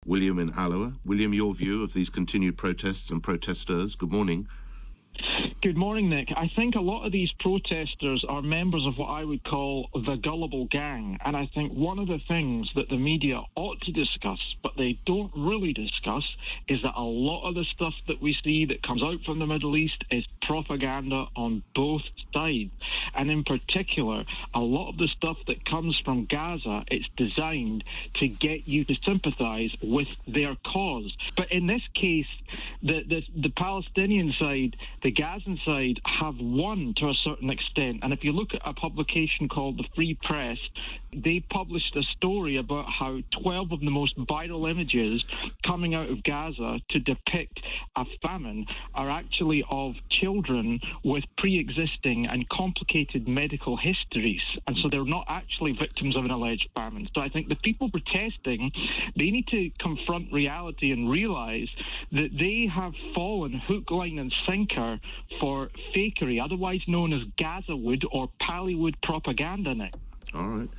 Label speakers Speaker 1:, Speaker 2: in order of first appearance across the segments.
Speaker 1: William in Alloa. William, your view of these continued protests and protesters. Good morning.
Speaker 2: Good morning, Nick. I think a lot of these protesters are members of what I would call the gullible gang. And I think one of the things that the media ought to discuss, but they don't really discuss, is that a lot of the stuff that we see that comes out from the Middle East is propaganda on both sides. And in particular, a lot of the stuff that comes from Gaza, it's designed to get you to sympathise with their cause. But in this case, the Palestinian side, the Gazan side, have won to a certain extent. And if you look at a publication called the Free Press, they published a story about how 12 of the most viral images coming out of Gaza to depict a famine are actually of children with pre-existing and complicated medical histories. And so they're not actually victims of an alleged famine. So I think the people protesting, they need to confront reality and realise that they have fallen hook, line and sinker for fakery, otherwise known as Gazawood or Pallywood propaganda, Nick.
Speaker 1: All right.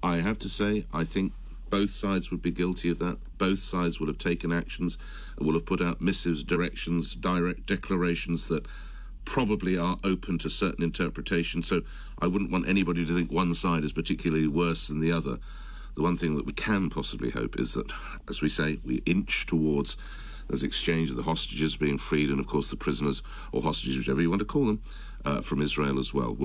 Speaker 1: I have to say, I think both sides would be guilty of that. Both sides will have taken actions, will have put out missives, directions, direct declarations that probably are open to certain interpretation. So I wouldn't want anybody to think one side is particularly worse than the other. The one thing that we can possibly hope is that, as we say, we inch towards this exchange of the hostages being freed and, of course, the prisoners or hostages, whichever you want to call them, from Israel as well.